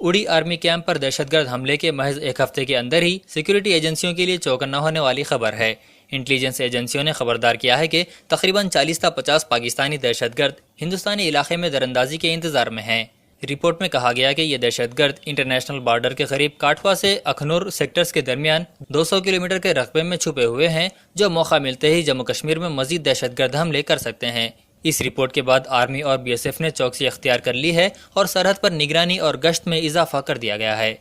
اڑی army camp پر دہشت گرد حملے کے محض ایک ہفتے کے اندر ہی سیکیورٹی ایجنسیوں کے لیے چوکنا ہونے والی خبر ہے۔ انٹیلیجنس ایجنسیوں نے خبردار کیا ہے کہ تقریباً 40 تا 50 پاکستانی دہشت گرد ہندوستانی علاقے میں دراندازی کے انتظار میں ہیں۔ رپورٹ میں کہا گیا کہ یہ دہشت گرد انٹرنیشنل بارڈر کے قریب کاٹھوا سے اکھنور سیکٹرز کے درمیان 200 کلومیٹر کے رقبے میں چھپے ہوئے ہیں، جو موقع ملتے ہی جموں کشمیر میں مزید دہشت گرد حملے کر سکتے ہیں۔ اس رپورٹ کے بعد آرمی اور بی ایس ایف نے چوکسی اختیار کر لی ہے اور سرحد پر نگرانی اور گشت میں اضافہ کر دیا گیا ہے۔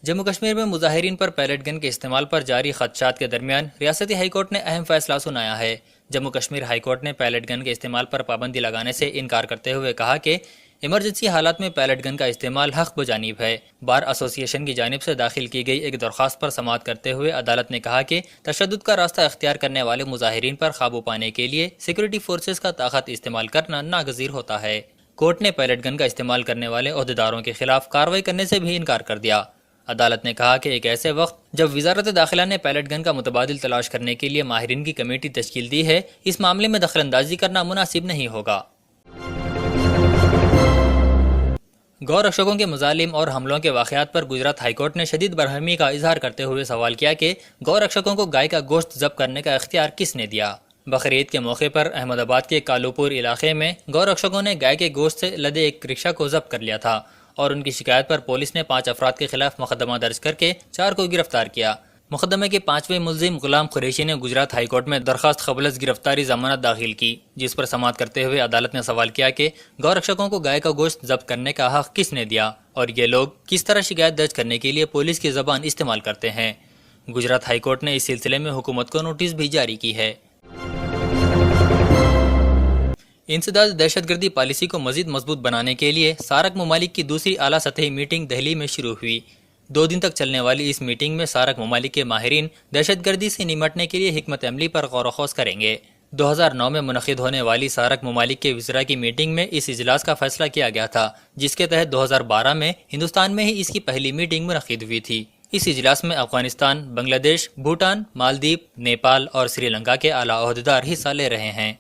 جموں کشمیر میں مظاہرین پر پیلٹ گن کے استعمال پر جاری خدشات کے درمیان ریاستی ہائی کورٹ نے اہم فیصلہ سنایا ہے۔ جموں کشمیر ہائی کورٹ نے پیلٹ گن کے استعمال پر پابندی لگانے سے انکار کرتے ہوئے کہا کہ ایمرجنسی حالات میں پیلٹ گن کا استعمال حق بجانب ہے۔ بار ایسوسی ایشن کی جانب سے داخل کی گئی ایک درخواست پر سماعت کرتے ہوئے عدالت نے کہا کہ تشدد کا راستہ اختیار کرنے والے مظاہرین پر قابو پانے کے لیے سیکورٹی فورسز کا طاقت استعمال کرنا ناگزیر ہوتا ہے۔ کورٹ نے پیلٹ گن کا استعمال کرنے والے عہدیداروں کے خلاف کارروائی کرنے سے بھی انکار کر دیا۔ عدالت نے کہا کہ ایک ایسے وقت جب وزارت داخلہ نے پیلٹ گن کا متبادل تلاش کرنے کے لیے ماہرین کی کمیٹی تشکیل دی ہے، اس معاملے میں دخل اندازی کرنا مناسب نہیں ہوگا۔ گو رکشکوں کے مظالم اور حملوں کے واقعات پر گجرات ہائی کورٹ نے شدید برہمی کا اظہار کرتے ہوئے سوال کیا کہ گو رکشکوں کو گائے کا گوشت ضبط کرنے کا اختیار کس نے دیا؟ بقرعید کے موقع پر احمد آباد کے کالوپور علاقے میں گو رکشکوں نے گائے کے گوشت سے لدے ایک رکشہ کو ضبط کر لیا تھا اور ان کی شکایت پر پولیس نے 5 افراد کے خلاف مقدمہ درج کر کے 4 کو گرفتار کیا۔ مقدمے کے 5ویں ملزم غلام قریشی نے گجرات ہائی کورٹ میں درخواست قبل از گرفتاری ضمانت داخل کی، جس پر سماعت کرتے ہوئے عدالت نے سوال کیا کہ گو رکشکوں کو گائے کا گوشت ضبط کرنے کا حق کس نے دیا اور یہ لوگ کس طرح شکایت درج کرنے کے لیے پولیس کی زبان استعمال کرتے ہیں۔ گجرات ہائی کورٹ نے اس سلسلے میں حکومت کو نوٹس بھی جاری کی ہے۔ انسداد دہشت گردی پالیسی کو مزید مضبوط بنانے کے لیے سارک ممالک کی دوسری اعلیٰ سطحی میٹنگ دہلی میں شروع ہوئی۔ 2 دن تک چلنے والی اس میٹنگ میں سارک ممالک کے ماہرین دہشت گردی سے نمٹنے کے لیے حکمت عملی پر غور و خوض کریں گے۔ 2009 میں منعقد ہونے والی سارک ممالک کے وزراء کی میٹنگ میں اس اجلاس کا فیصلہ کیا گیا تھا، جس کے تحت 2012 میں ہندوستان میں ہی اس کی پہلی میٹنگ منعقد ہوئی تھی۔ اس اجلاس میں افغانستان، بنگلہ دیش، بھوٹان، مالدیپ، نیپال اور سری لنکا کے اعلیٰ عہدیدار حصہ لے رہے ہیں۔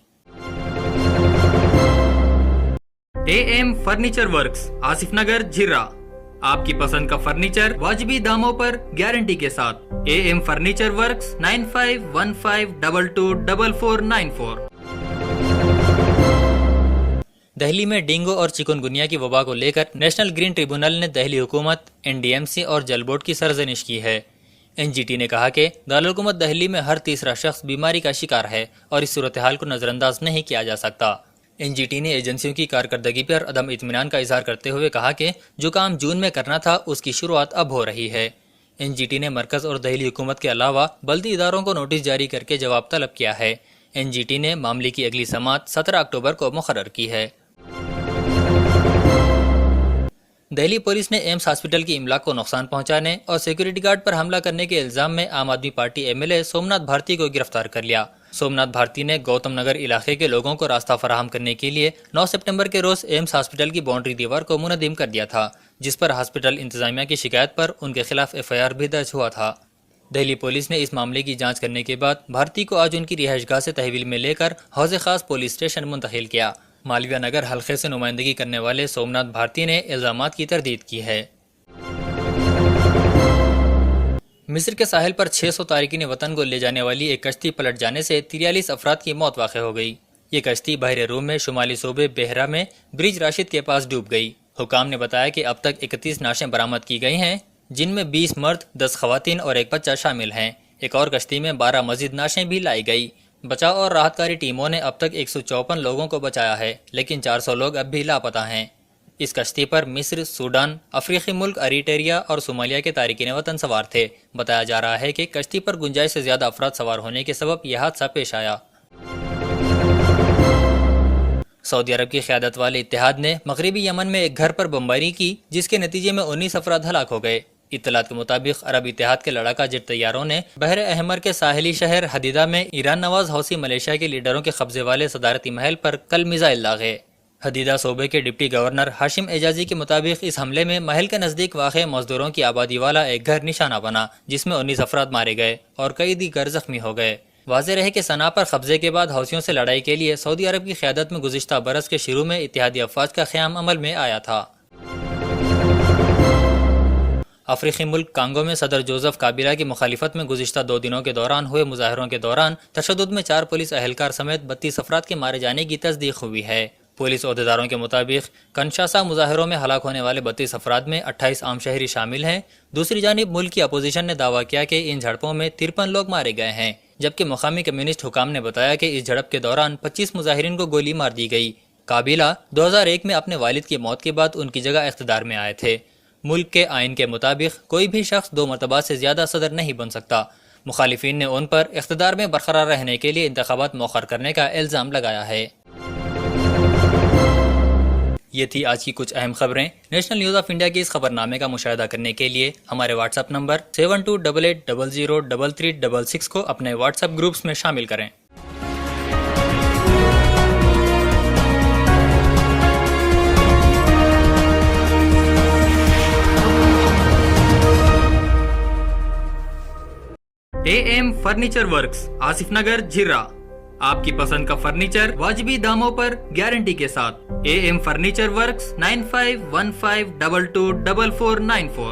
A M furniture works, Asif Nagar, Jhira. آپ کی پسند کا فرنیچر واجبی داموں پر گارنٹی کے ساتھ۔ A M furniture works 9515224494۔ Delhi میں ڈینگو اور چکن گنیا کی وبا کو لے کر نیشنل گرین ٹریبونل نے دہلی حکومت، این ڈی ایم سی اور جل بورڈ کی سرزنش کی ہے۔ این جی ٹی نے کہا کہ دارالحکومت دہلی میں ہر تیسرا شخص بیماری کا شکار ہے اور اس صورتحال کو نظر انداز نہیں کیا جا سکتا۔ این جی ٹی نے ایجنسیوں کی کارکردگی پر عدم اطمینان کا اظہار کرتے ہوئے کہا کہ جو کام جون میں کرنا تھا اس کی شروعات اب ہو رہی ہے۔ این جی ٹی نے مرکز اور دہلی حکومت کے علاوہ بلدی اداروں کو نوٹس جاری کر کے جواب طلب کیا ہے۔ این جی ٹی نے معاملے کی اگلی سماعت 17 اکتوبر کو مقرر کی ہے۔ دہلی پولیس نے ایمس ہاسپٹل کی املاک کو نقصان پہنچانے اور سیکورٹی گارڈ پر حملہ کرنے کے الزام میں Aam Aadmi Party M L A Somnath Bharti کو گرفتار کر لیا۔ سومناتھ بھارتی نے گوتم نگر علاقے کے لوگوں کو راستہ فراہم کرنے کے لیے 9 سپٹمبر کے روز ایمس ہاسپٹل کی باؤنڈری دیوار کو منہدم کر دیا تھا، جس پر ہاسپٹل انتظامیہ کی شکایت پر ان کے خلاف ایف آئی آر بھی درج ہوا تھا۔ دہلی پولیس نے اس معاملے کی جانچ کرنے کے بعد بھارتی کو آج ان کی رہائش گاہ سے تحویل میں لے کر حوض خاص پولیس اسٹیشن منتقل کیا۔ مالویہ نگر حلقے سے نمائندگی کرنے والے سومناتھ بھارتی نے الزامات کی تردید کی ہے۔ مصر کے ساحل پر 600 تارکین وطن کو لے جانے والی ایک کشتی پلٹ جانے سے 43 افراد کی موت واقع ہو گئی۔ یہ کشتی بحر روم میں شمالی صوبے بحرہ میں برج راشد کے پاس ڈوب گئی۔ حکام نے بتایا کہ اب تک 31 نعشیں برآمد کی گئی ہیں، جن میں 20 مرد، 10 خواتین اور ایک بچہ شامل ہیں۔ ایک اور کشتی میں 12 مزید نعشیں بھی لائی گئی۔ بچاؤ اور راحت کاری ٹیموں نے اب تک 154 لوگوں کو بچایا ہے، لیکن 400 لوگ اب بھی لاپتہ ہیں۔ اس کشتی پر مصر، سوڈان، افریقی ملک اریٹریا اور صومالیہ کے تارکین وطن سوار تھے۔ بتایا جا رہا ہے کہ کشتی پر گنجائش سے زیادہ افراد سوار ہونے کے سبب یہ حادثہ پیش آیا۔ سعودی عرب کی قیادت والے اتحاد نے مغربی یمن میں ایک گھر پر بمباری کی، جس کے نتیجے میں 19 افراد ہلاک ہو گئے۔ اطلاعات کے مطابق عرب اتحاد کے لڑاکا جیٹ طیاروں نے بحر احمر کے ساحلی شہر حدیدہ میں ایران نواز حوثی ملیشیا کے لیڈروں کے قبضے والے صدارتی محل پر کل میزائل داغے۔ حدیدہ صوبے کے ڈپٹی گورنر ہاشم اعجازی کے مطابق اس حملے میں محل کے نزدیک واقع مزدوروں کی آبادی والا ایک گھر نشانہ بنا، جس میں 19 افراد مارے گئے اور کئی دیگر زخمی ہو گئے۔ واضح رہے کہ صنعاء پر قبضے کے بعد حوثیوں سے لڑائی کے لیے سعودی عرب کی قیادت میں گزشتہ برس کے شروع میں اتحادی افواج کا قیام عمل میں آیا تھا۔ افریقی ملک کانگو میں صدر جوزف کابیلا کی مخالفت میں گزشتہ 2 دنوں کے دوران ہوئے مظاہروں کے دوران تشدد میں 4 پولیس اہلکار سمیت 32 افراد کے مارے جانے کی تصدیق ہوئی ہے۔ پولیس عہدیداروں کے مطابق کنشاسا مظاہروں میں ہلاک ہونے والے 32 افراد میں 28 عام شہری شامل ہیں۔ دوسری جانب ملک کی اپوزیشن نے دعویٰ کیا کہ ان جھڑپوں میں 53 لوگ مارے گئے ہیں، جبکہ مقامی کمیونسٹ حکام نے بتایا کہ اس جھڑپ کے دوران 25 مظاہرین کو گولی مار دی گئی۔ کابیلا 2001 میں اپنے والد کی موت کے بعد ان کی جگہ اقتدار میں آئے تھے۔ ملک کے آئین کے مطابق کوئی بھی شخص 2 مرتبہ سے زیادہ صدر نہیں بن سکتا۔ مخالفین نے ان پر اقتدار میں برقرار رہنے کے لیے انتخابات مؤخر کرنے کا الزام لگایا ہے۔ یہ تھی آج کی کچھ اہم خبریں۔ نیشنل نیوز آف انڈیا کے اس خبر نامے کا مشاہدہ کرنے کے لیے ہمارے واٹس ایپ نمبر 7288003366 کو اپنے واٹس ایپ گروپس میں شامل کریں۔ A M furniture works, Asif Nagar, Jhira. آپ کی پسند کا فرنیچر واجبی داموں پر گارنٹی کے ساتھ۔ A M furniture works 9515222494۔